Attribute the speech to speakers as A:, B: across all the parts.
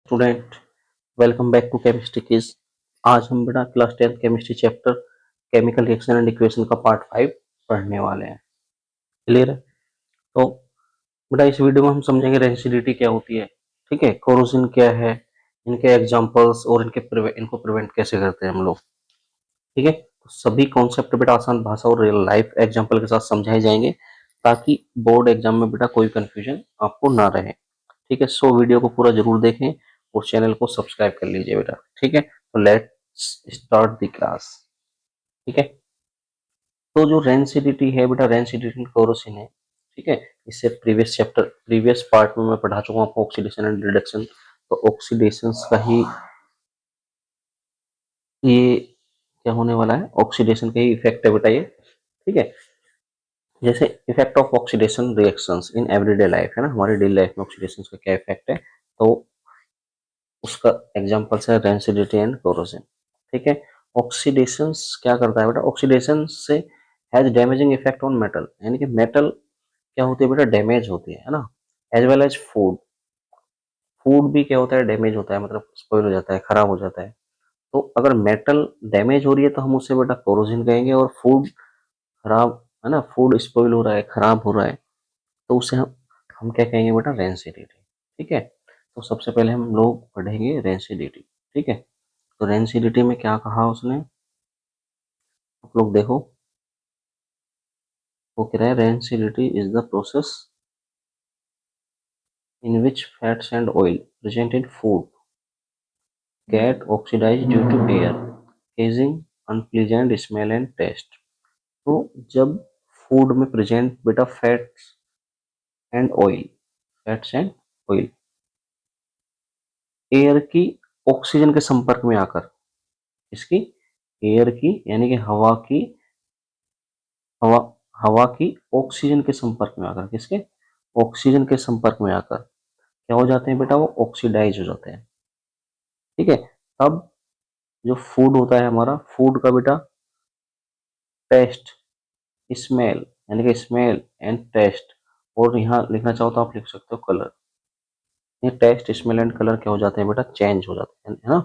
A: Student, welcome back to chemistry quiz. आज हम बेटा class 10 chemistry chapter chemical reaction and equation का part 5 पढ़ने वाले हैं। क्लियर है? तो बेटा इस वीडियो में हम समझेंगे रेसिडिटी क्या होती है, ठीक है, कोरोजन क्या है, इनके एग्जांपल्स और इनको प्रिवेंट कैसे करते हैं हम लोग। ठीक है, तो सभी कॉन्सेप्ट बेटा आसान भाषा और रियल लाइफ एग्जाम्पल के साथ समझाए जाएंगे ताकि बोर्ड एग्जाम में बेटा कोई कंफ्यूजन आपको ना रहे। ठीक है, सो वीडियो को पूरा जरूर देखें और चैनल को सब्सक्राइब कर लीजिए बेटा। ठीक है, तो लेट्स स्टार्ट द क्लास। ठीक है, तो जो रेंसिडिटी है बेटा, रेंसिडिटी कोरोसिन है। ठीक है, इससे प्रीवियस पार्ट में मैं पढ़ा चुका हूँ आपको ऑक्सीडेशन एंड रिडक्शन। तो ऑक्सीडेशन का ही ये क्या होने वाला है, ऑक्सीडेशन का ही इफेक्ट है बेटा ये। ठीक है, जैसे effect of oxidation reactions in everyday life है ना, हमारी डेली लाइफ में ऑक्सीडेशन का क्या इफेक्ट है, तो उसका एग्जांपल्स है रेंसिडिटी एंड कोरोजन। ठीक है, ऑक्सीडेशन क्या करता है बेटा, ऑक्सीडेशन से has damaging effect on metal, यानी कि मेटल क्या होती है बेटा, डैमेज होती है ना। As well as food, food भी क्या होता है, डैमेज होता है, मतलब स्पॉइल हो जाता है, खराब हो जाता है। तो अगर मेटल डैमेज हो रही है तो हम उसे बेटा कोरोजन कहेंगे, और फूड खराब है ना, फूड स्पॉइल हो रहा है, खराब हो रहा है, तो उसे हम क्या कहेंगे बेटा, रेंसिडिटी। ठीक है, तो सबसे पहले हम लोग पढ़ेंगे रेंसिडिटी। ठीक है, तो रेंसिडिटी में क्या कहा उसने, आप लोग देखो, वो कह रहा है rancidity is the process in which fats and oil present in food get oxidized due to air, causing unpleasant smell and taste। तो जब फूड में प्रेजेंट बेटा फैट्स एंड ऑयल एयर की ऑक्सीजन के संपर्क में आकर, इसकी एयर की यानी कि हवा हवा की ऑक्सीजन के संपर्क में आकर, किसके, ऑक्सीजन के संपर्क में आकर क्या हो जाते हैं बेटा, वो ऑक्सीडाइज हो जाते हैं। ठीक है, तब जो फूड होता है हमारा, फूड का बेटा टेस्ट, स्मेल, यानी कि स्मेल एंड टेस्ट, और यहाँ लिखना चाहो तो आप लिख सकते हो कलर। ये टेस्ट, स्मेल एंड कलर क्या हो जाते हैं बेटा, चेंज हो जाते हैं, है ना।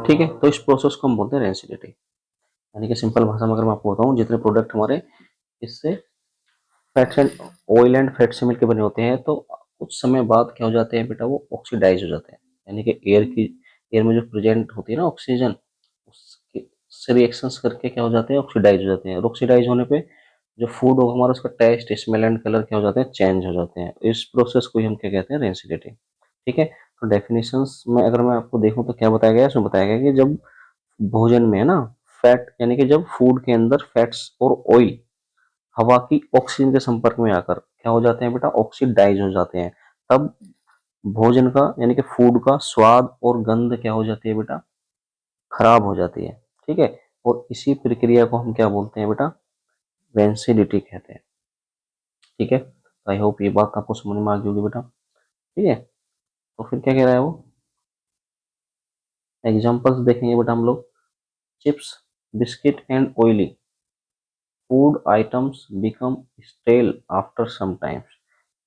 A: ठीक है, तो इस प्रोसेस को हम बोलते हैं रेंसिडिटी। यानी कि सिंपल भाषा में अगर मैं आपको बताऊं, जितने प्रोडक्ट हमारे इससे fats and oil and fat से मिलकर बने होते हैं, तो कुछ समय बाद क्या हो जाते हैं बेटा, वो ऑक्सीडाइज हो जाते हैं। यानी कि एयर में जो प्रेजेंट होती है ना ऑक्सीजन, उससे रिएक्शंस करके क्या हो जाते हैं, ऑक्सीडाइज हो जाते हैं। और ऑक्सीडाइज होने पे जो फूड होगा हमारा, उसका टेस्ट, स्मेल एंड कलर क्या हो जाते हैं, चेंज हो जाते हैं। इस प्रोसेस को ही हम क्या कहते हैं, रेंसिडिटी। ठीक है, तो डेफिनेशंस में अगर मैं आपको देखूं तो क्या बताया गया है, इसमें बताया गया कि जब भोजन में है ना फैट, यानी कि जब फूड के अंदर फैट्स और ऑयल हवा की ऑक्सीजन के संपर्क में आकर क्या हो जाते हैं बेटा, ऑक्सीडाइज हो जाते हैं, तब भोजन का यानी कि फूड का स्वाद और गंध क्या हो जाती है बेटा, खराब हो जाती है। ठीक है, और इसी प्रक्रिया को हम क्या बोलते हैं बेटा, रेंसिडिटी कहते हैं। ठीक है, तो आई होप ये बात आपको समझ में आ गई होगी बेटा। ठीक है, तो फिर क्या कह रहा है वो, एग्जांपल्स देखेंगे बेटा हम लोग। Chips, biscuit and oily food items become stale after some times.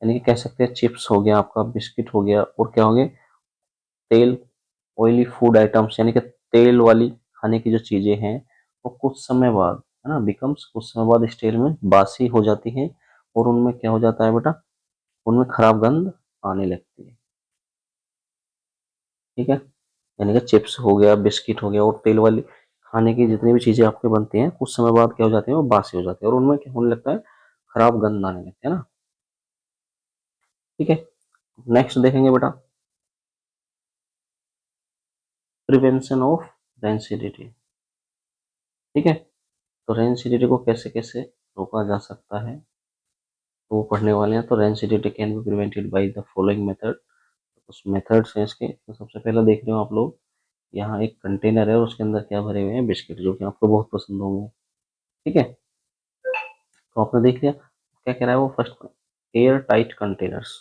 A: यानी कि कह सकते हैं चिप्स हो गया आपका, बिस्किट हो गया, और क्या हो गए, तेल, ऑयली फूड आइटम्स, यानी कि तेल वाली खाने की जो चीजें हैं, वो कुछ समय बाद है ना, बिकम्स, कुछ समय बाद स्टेल में बासी हो जाती हैं, और उनमें क्या हो जाता है बेटा, उनमें खराब गंध आने लगती है। ठीक है, यानी कि चिप्स हो गया, बिस्किट हो गया, और तेल वाली खाने की जितनी भी चीजें आपके बनती हैं, कुछ समय बाद क्या हो जाती है, वो बासी हो जाती है, और उनमें क्या होने लगता है, खराब गंध आने लगते हैं ना। ठीक है, नेक्स्ट देखेंगे बेटा, प्रिवेंशन ऑफ रेंसिडिटी। ठीक है, तो रेंसिडिटी को कैसे कैसे रोका जा सकता है, तो वो पढ़ने वाले हैं। तो rancidity can be prevented by the following method. कुछ मेथड्स हैं इसके, तो सबसे पहले देख रहे हो आप लोग, यहाँ एक कंटेनर है और उसके अंदर क्या भरे हुए हैं, बिस्किट, जो कि आपको बहुत पसंद होंगे। ठीक है, तो आपने देख लिया, क्या कह रहा है वो, फर्स्ट एयर टाइट कंटेनर्स,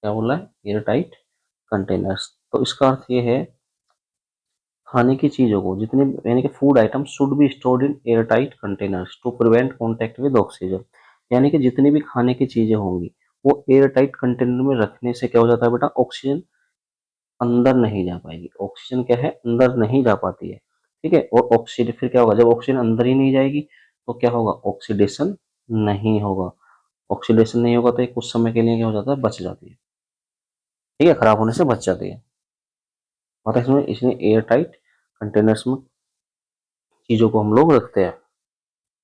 A: क्या बोला है, एयर टाइट कंटेनर्स। तो इसका अर्थ ये है, खाने की चीजों को जितने, यानी कि food item should be stored in air tight containers to prevent contact with oxygen. यानी कि जितनी भी खाने की चीजें होंगी वो एयर टाइट कंटेनर में रखने से क्या हो जाता है बेटा, ऑक्सीजन अंदर नहीं जा पाएगी। ऑक्सीजन क्या है, अंदर नहीं जा पाती है, ठीक है। और ऑक्सीजन फिर क्या होगा, जब ऑक्सीजन अंदर ही नहीं जाएगी तो क्या होगा, ऑक्सीडेशन नहीं होगा। ऑक्सीडेशन नहीं होगा तो ये कुछ समय के लिए क्या हो जाता है, बच जाती है, ठीक है, खराब होने से बच जाती है। और इसमें इसलिए एयर टाइट कंटेनर्स में चीजों को हम लोग रखते हैं,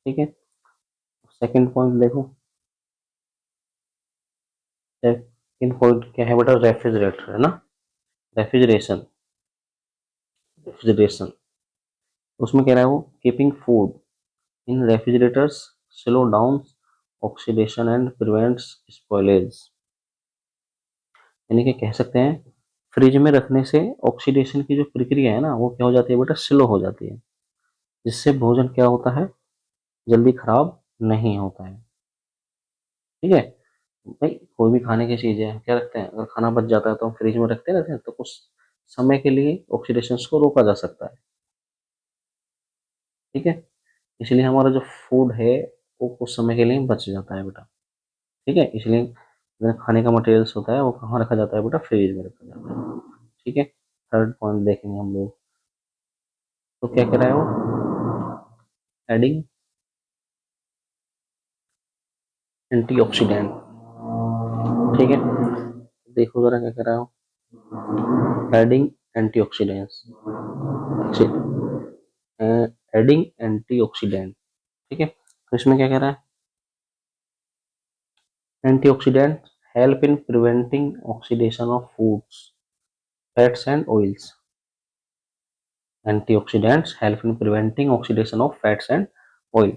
A: ठीक है। सेकंड पॉइंट देखो, सेकंड पॉइंट क्या है बेटा, रेफ्रिजरेटर है ना, रेफ्रिजरेशन, रेफ्रिजरेशन। उसमें कह रहा है वो, keeping food in refrigerators slow down oxidation and prevents spoilage. यानी कि कह सकते हैं फ्रिज में रखने से ऑक्सीडेशन की जो प्रक्रिया है ना, वो क्या हो जाती है बेटा, स्लो हो जाती है, जिससे भोजन क्या होता है, जल्दी खराब नहीं होता है, ठीक है। भाई कोई भी खाने की चीज है, क्या रखते हैं, अगर खाना बच जाता है तो हम फ्रिज में रखते रहते हैं, तो कुछ समय के लिए ऑक्सीडेशन को रोका जा सकता है, ठीक है। इसलिए हमारा जो फूड है वो कुछ समय के लिए बच जाता है बेटा, ठीक है। इसलिए जो खाने का मटेरियल्स होता है वो कहाँ रखा जाता है बेटा, फ्रिज में रखा जाता है, ठीक है। थर्ड पॉइंट देखेंगे हम लोग, तो क्या कह रहा है वो, एडिंग एंटीऑक्सीडेंट, ठीक है। देखो जरा क्या कह रहा है, एडिंग एंटीऑक्सीडेंट्स, एडिंग एंटीऑक्सीडेंट, ठीक है। तो इसमें क्या कह रहा है, antioxidant help in preventing oxidation of foods fats and oils. Antioxidants help in preventing oxidation of fats and oil.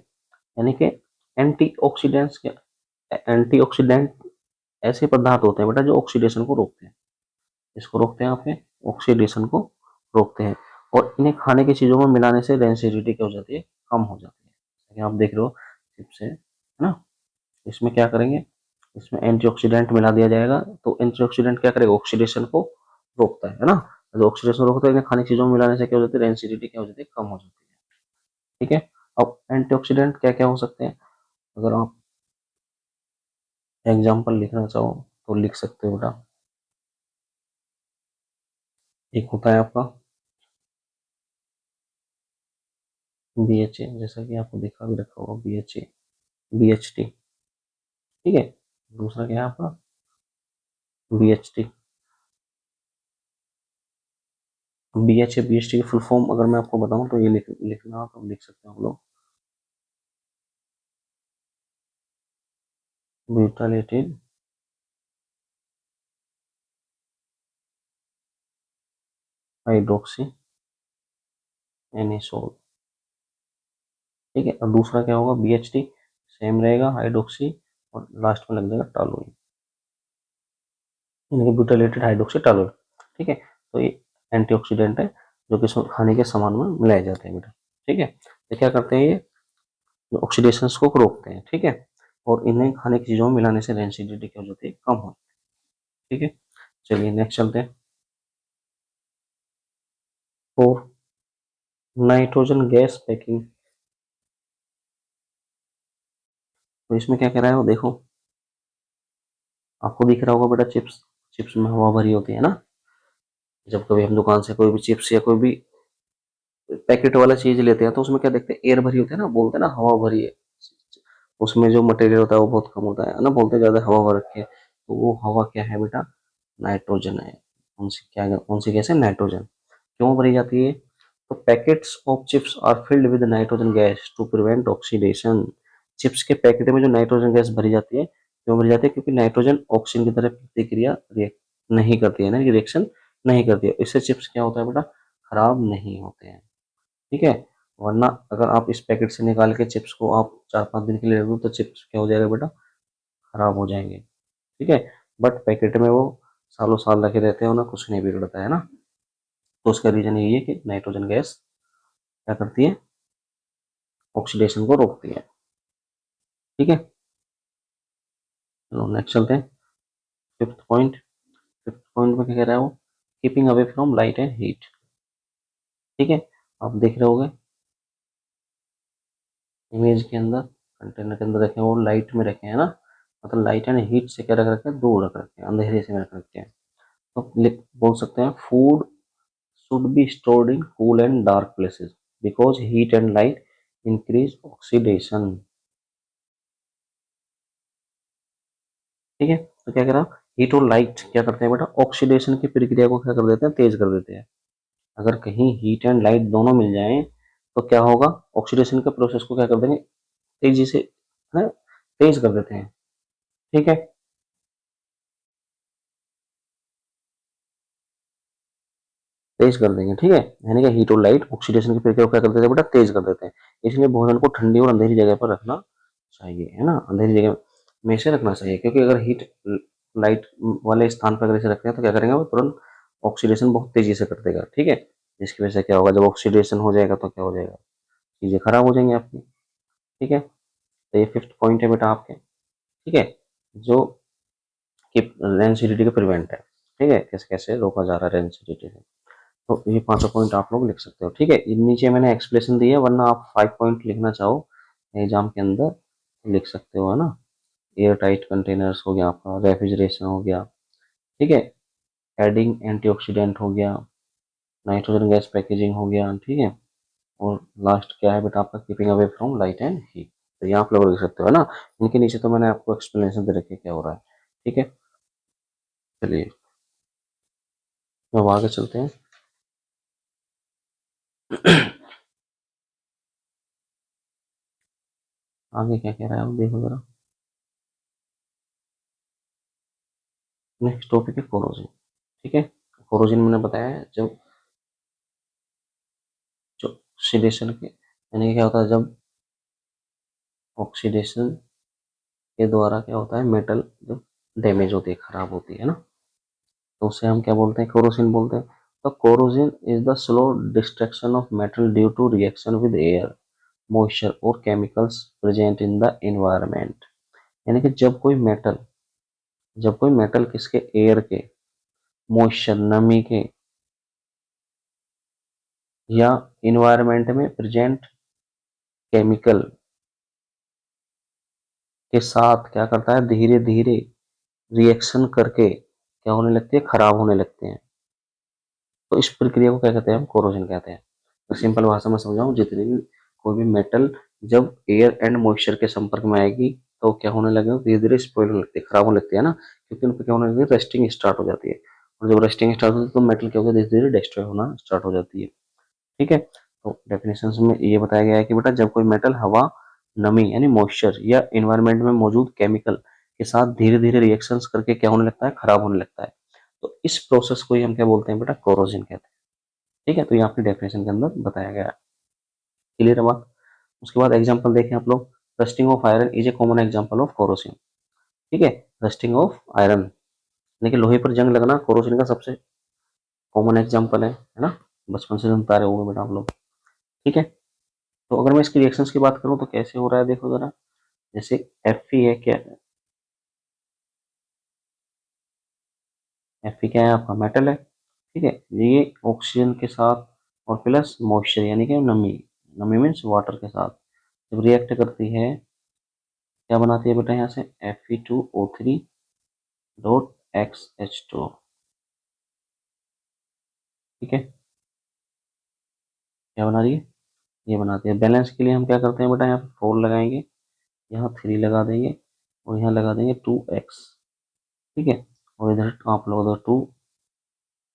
A: यानी कि एंटीऑक्सीडेंट्स के, एंटीऑक्सीडेंट ऐसे पदार्थ होते हैं बेटा जो ऑक्सीडेशन को रोकते हैं, इसको रोकते हैं आपके, ऑक्सीडेशन को रोकते हैं। और इन्हें खाने की चीजों में मिलाने से डेंसिटी क्या हो जाती है, कम हो जाती है। जैसे आप देख रहे हो चिप्स है ना, इसमें क्या करेंगे, इसमें एंटीऑक्सीडेंट मिला दिया जाएगा, तो एंटीऑक्सीडेंट क्या करेगा, ऑक्सीडेशन को रोकता है ना। जो ऑक्सीडेशन रोकता है, इन्हें खाने की चीजों में मिलाने से क्या हो जाती है, डेंसिटी क्या हो जाती है, कम हो जाती है, ठीक है। अब एंटीऑक्सीडेंट क्या क्या हो सकते हैं, अगर आप एग्जाम्पल लिखना चाहो तो लिख सकते हो बेटा। एक होता है आपका BHA, जैसा कि आपको दिखा भी रखा होगा, BHA, BHT, ठीक है। दूसरा क्या है आपका, BHT, BHA, BHT की फुल फॉर्म अगर मैं आपको बताऊं तो ये लिखना तो लिख सकते हैं हम लोग, ब्यूटालेटेड हाइड्रोक्सी एनिसोल, ठीक है। और दूसरा क्या होगा, BHT, सेम रहेगा, हाइड्रोक्सी, और लास्ट में लग जाएगा टालोल, यानी कि ब्यूटालेटेड हाइड्रोक्सी टालोल, ठीक है। तो ये एंटीऑक्सीडेंट है जो कि खाने के सामान में मिलाए जाते हैं बेटा, ठीक है। तो क्या करते हैं ये, जो ऑक्सीडेशन को रोकते हैं, ठीक है। और इन्हें खाने की चीजों में मिलाने से रेंसिडिटी क्या हो जाती है, कम हो, ठीक है। चलिए नेक्स्ट चलते हैं। Four, nitrogen gas packing. तो इसमें क्या कह रहा है वो देखो, आपको दिख रहा होगा बेटा, चिप्स, चिप्स में हवा भरी होती है ना। जब कभी हम दुकान से कोई भी चिप्स या कोई भी पैकेट वाला चीज लेते हैं तो उसमें क्या देखते हैं, एयर भरी होती है ना, बोलते हैं ना हवा भरी है, उसमें जो मटेरियल होता है वो बहुत कम होता है ना, बोलते हैं ज्यादा हवा भर रखी है, तो वो हवा क्या है बेटा, नाइट्रोजन है। कौन सी गैस है, नाइट्रोजन। क्यों भरी जाती है, तो packets of chips are filled with nitrogen gas to prevent oxidation. Chips के पैकेट में जो नाइट्रोजन गैस भरी जाती है, क्यों भरी जाती है, क्योंकि नाइट्रोजन ऑक्सीजन की तरह प्रतिक्रिया रिएक्ट नहीं करती है ना, रिएक्शन नहीं करती है, इससे चिप्स क्या होता है बेटा, खराब नहीं होते हैं, ठीक है। वरना अगर आप इस पैकेट से निकाल के चिप्स को आप 4-5 दिन के लिए रख दो तो चिप्स क्या हो जाएगा बेटा, खराब हो जाएंगे, ठीक है। बट पैकेट में वो सालों साल रखे रहते हैं, उन्हें कुछ नहीं बिगड़ता है ना। तो उसका रीजन यही है कि नाइट्रोजन गैस क्या करती है, ऑक्सीडेशन को रोकती है, ठीक है। चलो नेक्स्ट चलते हैं, फिफ्थ पॉइंट। फिफ्थ पॉइंट में क्या कह रहा है वो, keeping away from light and heat, ठीक है। आप देख रहे होगे इमेज के अंदर, कंटेनर के अंदर रखे हैं वो लाइट में रखे हैं ना, मतलब लाइट एंड हीट से क्या रख रखे हैं, दूर रख रखे हैं, अंधेरे से रख रखे हैं। तो बोल सकते हैं food should be stored in cool and dark places because heat and light increase oxidation. ठीक है, तो क्या करा, हीट और लाइट क्या करते हैं बेटा, ऑक्सीडेशन की प्रक्रिया को क्या कर देते हैं, तेज कर देते हैं। अगर कहीं हीट एंड लाइट दोनों मिल जाएं तो क्या होगा, ऑक्सीडेशन के प्रोसेस को क्या कर देंगे, तेजी से, है, तेज कर देते हैं। ठीक है, तेज कर देंगे। ठीक है, यानी कि हीट और लाइट ऑक्सीडेशन की प्रक्रिया को क्या कर देते हैं बेटा, तेज कर देते हैं। इसलिए भोजन को ठंडी और अंधेरी जगह पर रखना चाहिए, है ना, अंधेरी जगह में से रखना चाहिए, क्योंकि अगर हीट लाइट वाले स्थान पर अगर इसे रखते हैं तो क्या करेंगे, वो तुरंत ऑक्सीडेशन बहुत तेजी से कर देगा। ठीक है, जिसकी वजह से क्या होगा, जब ऑक्सीडेशन हो जाएगा तो क्या हो जाएगा, चीजें खराब हो जाएंगी आपकी। ठीक है, तो ये फिफ्थ पॉइंट है बेटा आपके। ठीक है, जो कि रेनसिडिटी को प्रिवेंट है। ठीक है, कैसे कैसे रोका जा रहा है रेनसिडिटी से, तो ये पांचों पॉइंट आप लोग लिख सकते हो। ठीक है, ये नीचे मैंने एक्सप्लेनेशन दी है, वरना आप 5 पॉइंट लिखना चाहो एग्जाम के अंदर लिख सकते हो, है ना। एयर टाइट कंटेनर्स हो गया आपका, रेफ्रिजरेशन हो गया। ठीक है, एडिंग एंटीऑक्सीडेंट हो गया, नाइट्रोजन गैस पैकेजिंग हो गया। ठीक है, और लास्ट क्या है बेटा आपका, keeping away from light and heat. तो यहाँ आप लोग लिख सकते हो, है ना। इनके नीचे तो मैंने आपको एक्सप्लेनेशन दे रखी है क्या हो रहा है। ठीक है, चलिए अब आगे चलते हैं। आगे क्या कह रहा है, आप देखो जरा। नेक्स्ट टॉपिक है कोरोजन। ठीक है, कोरोजन मैंने बताया है, जब जो ऑक्सीडेशन के, यानी क्या होता है, जब ऑक्सीडेशन के द्वारा क्या होता है, मेटल जब डैमेज होती है, खराब होती है ना, तो उसे हम क्या बोलते हैं, कोरोजन बोलते हैं। तो corrosion is the slow destruction of metal due to reaction with air, moisture और chemicals present in the environment. यानी कि जब कोई मेटल किसके, एयर के, मॉइस्चर नमी के, या इन्वायरमेंट में प्रेजेंट केमिकल के साथ क्या करता है, धीरे धीरे रिएक्शन करके क्या होने लगती है, खराब होने लगते हैं। तो इस प्रक्रिया को क्या कहते हैं, हम कोरोजन कहते हैं। तो सिंपल भाषा में समझाऊं, जितनी भी कोई भी मेटल जब एयर एंड मॉइस्चर के संपर्क में आएगी तो क्या होने लगेगा, धीरे धीरे स्पॉइल होने लगती है, खराब होने लगती है ना, क्योंकि उन पर क्या होने लगती है, रस्टिंग स्टार्ट हो जाती है। और जब रस्टिंग स्टार्ट होती है तो मेटल क्या होता है, धीरे धीरे डिस्ट्रॉय होना स्टार्ट हो जाती है। ठीक है, तो डेफिनेशन में ये बताया गया है कि बेटा जब कोई मेटल हवा, नमी यानी मॉइस्चर या इन्वायरमेंट में मौजूद केमिकल के साथ धीरे धीरे रिएक्शंस करके क्या होने लगता है, खराब होने लगता है, तो इस प्रोसेस को ही हम क्या बोलते हैं बेटा, कोरोजन कहते हैं। ठीक है, तो ये आपकी डेफिनेशन के अंदर बताया गया है। क्लियर है बात। उसके बाद एग्जांपल देखें आप लोग, rusting of iron is a common example of corrosion. ठीक है, रस्टिंग ऑफ आयरन, लेकिन लोहे पर जंग लगना कोरोजन का सबसे कॉमन एग्जांपल है ना, बचपन से सुनता रहे होंगे बेटा आप लोग। ठीक है, तो अगर मैं इसकी रिएक्शंस की बात करूं तो कैसे हो रहा है, देखो जरा। जैसे Fe है, क्या Fe क्या है आपका, मेटल है। ठीक है, ये ऑक्सीजन के साथ और प्लस मॉइस्चर यानी कि नमी, नमी मीन्स वाटर के साथ जब रिएक्ट करती है, क्या बनाती है बेटा, यहाँ से Fe2O3.XH2। ठीक है, क्या बना रही है, ये बनाती है। बैलेंस के लिए हम क्या करते हैं बेटा, यहाँ पे 4 लगाएंगे, यहाँ 3 लगा देंगे, और यहाँ लगा देंगे 2x। ठीक है, और इधर आप लोग उधर 2।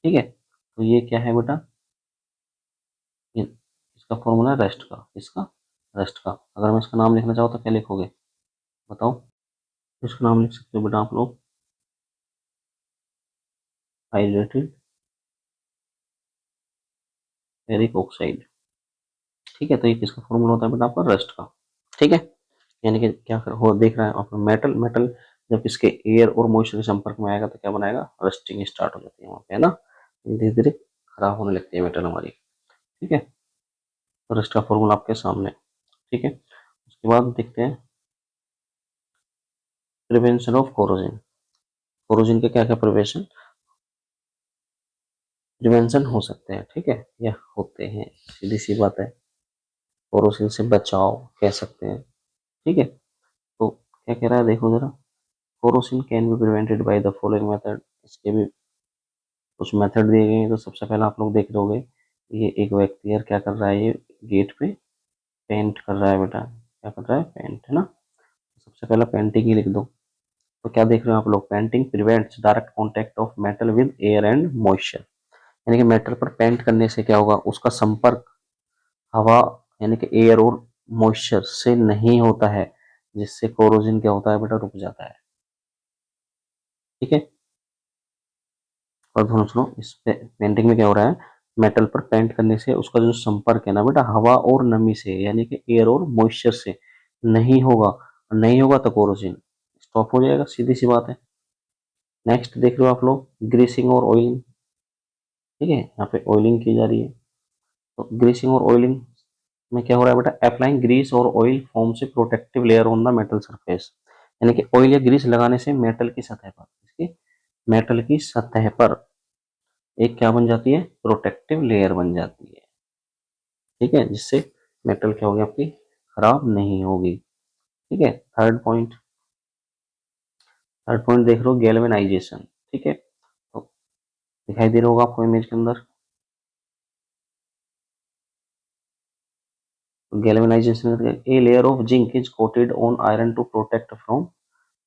A: ठीक है, तो ये क्या है बेटा, ये इसका फॉर्मूला है रेस्ट का, इसका रेस्ट का। अगर मैं इसका नाम लिखना चाहूँ तो क्या लिखोगे, बताओ। इसका नाम लिख सकते हो बेटा आप लोग, हाइड्रेटेड फेरिक ऑक्साइड। ठीक है, तो ये किसका फॉर्मूला होता है बेटा, आपका रेस्ट का। ठीक है, यानी कि क्या कर हो देख रहा है आपका, मेटल मेटल जब इसके एयर और मॉइस्चर के संपर्क में आएगा तो क्या बनाएगा, रस्टिंग स्टार्ट हो जाती है वहाँ पे, है ना, धीरे धीरे खराब होने लगती है मेटल हमारी। ठीक है, तो रेस्ट का फॉर्मूला आपके सामने। ठीक है, उसके बाद देखते हैं प्रिवेंशन ऑफ कोरोजन। कोरोजन के क्या क्या प्रिवेंशन हो सकते हैं। ठीक है, या होते हैं, सीधी सी बात है, कोरोजन से बचाव कह सकते हैं। ठीक है, तो क्या कह रहा है देखो जरा, corrosion can be prevented by the following method. इसके भी कुछ मेथड दिए गए हैं। तो सबसे पहला आप लोग देख लोगे, ये एक व्यक्ति यार क्या कर रहा है, ये गेट पे पेंट कर रहा है बेटा, क्या कर रहा है, पेंट, है ना। सबसे पहला पेंटिंग ही लिख दो। तो क्या देख रहे हो आप लोग, painting prevents direct contact of metal with air and moisture. यानी कि मेटल पर पेंट करने से क्या होगा, उसका संपर्क हवा यानी कि एयर और मॉइस्चर से नहीं होता है, जिससे कोरोजन क्या होता है बेटा, रुक जाता है। ठीक है, और दोनों सुनो, इस पेंटिंग में क्या हो रहा है, मेटल पर पेंट करने से उसका जो संपर्क है ना बेटा, हवा और नमी से यानी कि एयर और मॉइस्चर से नहीं होगा, नहीं होगा तो कोरोजन स्टॉप हो जाएगा, सीधी सी बात है। नेक्स्ट देख रहे हो आप लोग, ग्रीसिंग और ऑयलिंग। ठीक है, यहाँ पे ऑयलिंग की जा रही है। तो ग्रीसिंग और ऑयलिंग में क्या हो रहा है बेटा, अप्लाइंग ग्रीस और ऑयल फॉर्म से protective layer on the metal surface. यानी कि ऑयल या ग्रीस लगाने से मेटल की सतह पर, इसकी मेटल की सतह पर एक क्या बन जाती है, प्रोटेक्टिव लेयर बन जाती है। ठीक है, जिससे मेटल क्या होगी आपकी, खराब नहीं होगी। ठीक है, थर्ड पॉइंट देख रहे हो, गैल्वेनाइजेशन। ठीक है, तो दिखाई दे रहा होगा आपको इमेज के अंदर, galvanization, a layer of zinc is coated on iron to protect from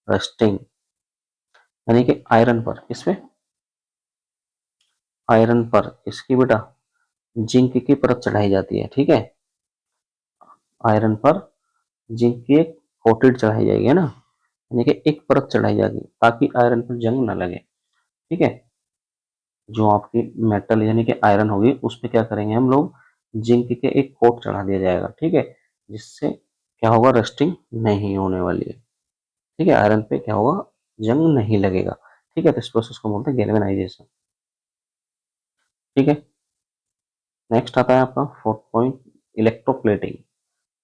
A: rusting. यानी कि आयरन पर, इसमें आयरन पर इसकी बेटा जिंक की परत चढ़ाई जाती है। ठीक है, आयरन पर जिंक की एक कोटेड चढ़ाई जाएगी, है ना, यानी कि एक परत चढ़ाई जाएगी ताकि आयरन पर जंग ना लगे। ठीक है, जो आपकी मेटल यानी कि आयरन होगी उस पर क्या करेंगे हम लोग, जिंक के एक कोट चढ़ा दिया जाएगा। ठीक है, जिससे क्या होगा, रस्टिंग नहीं होने वाली है। ठीक है, आयरन पे क्या होगा, जंग नहीं लगेगा। ठीक है, तो इस प्रोसेस को बोलते हैं गैल्वेनाइजेशन। ठीक है, नेक्स्ट आता है आपका फोर्थ पॉइंट, इलेक्ट्रोप्लेटिंग।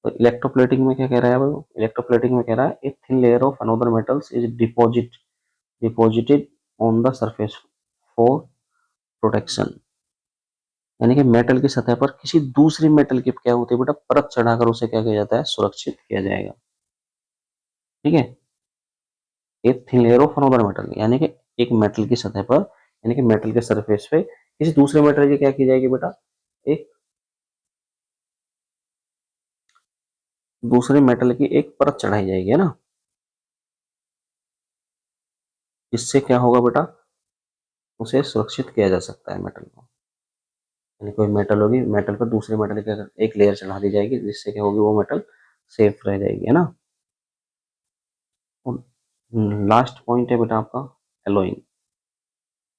A: तो इलेक्ट्रोप्लेटिंग में क्या कह रहा है वो, इलेक्ट्रोप्लेटिंग में कह रहा है, a thin layer of another metals is deposited on the surface for protection. यानी कि मेटल की सतह पर किसी दूसरी मेटल की क्या होती है बेटा, परत चढ़ाकर उसे क्या किया जाता है, सुरक्षित किया जाएगा। ठीक है, एक thin layer of another metal, यानी कि एक मेटल की सतह पर, यानी कि मेटल के सरफेस पे किसी दूसरे मेटल की क्या की जाएगी बेटा, एक दूसरे मेटल की एक परत चढ़ाई जाएगी, है ना। इससे क्या होगा बेटा, उसे सुरक्षित किया जा सकता है मेटल को। यानी कोई मेटल होगी, मेटल पर दूसरे मेटल की एक लेयर चढ़ा दी जाएगी, जिससे क्या होगी, वो मेटल सेफ रह जाएगी, है ना। लास्ट पॉइंट है बेटा आपका एलोइंग।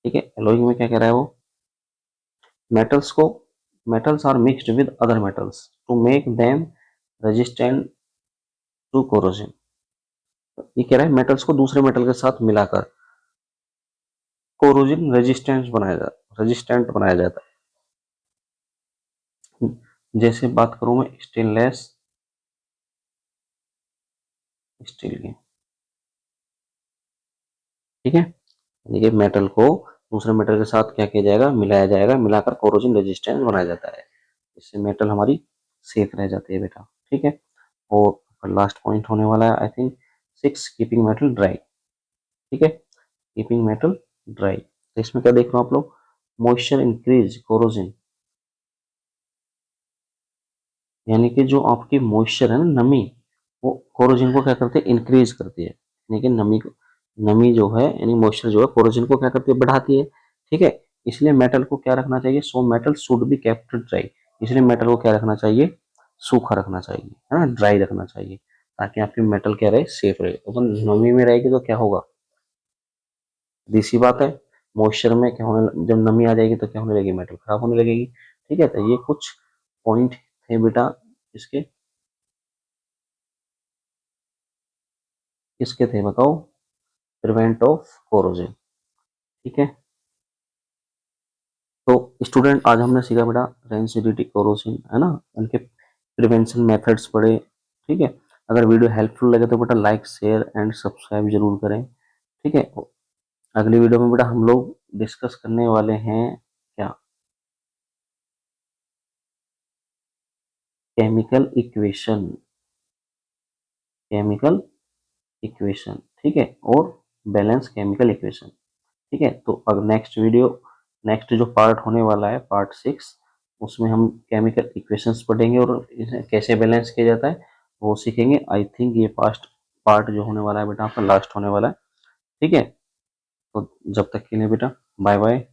A: ठीक है, एलोइंग में क्या कह रहा है वो, मेटल्स को metals are mixed with other metals to make them resistant to corrosion. ये कह रहा है मेटल्स को दूसरे मेटल के साथ मिलाकर कोरोजन रेजिस्टेंट बनाया जाता है। जैसे बात करूं मैं स्टेनलेस स्टील की। ठीक है, यानी कि मेटल को दूसरे मेटल के साथ क्या किया जाएगा, मिलाया जाएगा, मिलाकर कोरोजन रेजिस्टेंस बनाया जाता है। इससे मेटल हमारी सेफ रह जाती है बेटा। ठीक है, और लास्ट पॉइंट होने वाला है I think 6, keeping metal dry. ठीक है, कीपिंग मेटल ड्राई, तो इसमें क्या देख रहे हो आप लोग, मॉइस्चर इंक्रीज कोरोजन। यानी कि जो आपकी मॉइस्चर है ना, नमी, वो कोरोजन को क्या करती है, इंक्रीज करती है। यानी कि नमी जो है, यानी मॉइस्चर जो है कोरोजन को क्या करती है, बढ़ाती है। ठीक है, इसलिए मेटल को क्या रखना चाहिए, so metal should be kept dry. इसलिए मेटल को क्या रखना चाहिए, सूखा रखना चाहिए, है ना, ड्राई रखना चाहिए, ताकि आपकी मेटल क्या रहे, सेफ रहे। तो नमी में रहेगी तो क्या होगा, सीधी बात है, मॉइस्चर में क्या होने, जब नमी आ जाएगी तो क्या होने लगेगी, मेटल खराब होने लगेगी। ठीक है, तो ये कुछ पॉइंट थे बेटा इसके, किसके थे बताओ, प्रिवेंट ऑफ कोरोजन। ठीक है, तो स्टूडेंट आज हमने सीखा बेटा रेंसिडिटी कोरोजन, है ना, उनके प्रिवेंशन मेथड्स पढ़े। ठीक है, अगर वीडियो हेल्पफुल लगे तो बेटा लाइक शेयर एंड सब्सक्राइब जरूर करें। ठीक है, अगली वीडियो में बेटा हम लोग डिस्कस करने वाले हैं क्या, केमिकल इक्वेशन, केमिकल इक्वेशन। ठीक है, और बैलेंस केमिकल इक्वेशन। ठीक है, तो अब नेक्स्ट जो पार्ट होने वाला है पार्ट 6, उसमें हम केमिकल इक्वेशंस पढ़ेंगे और इसे कैसे बैलेंस किया जाता है वो सीखेंगे। आई थिंक ये पास्ट पार्ट जो होने वाला है बेटा आपका लास्ट होने वाला है। ठीक है, तो जब तक के लिए बेटा बाय बाय।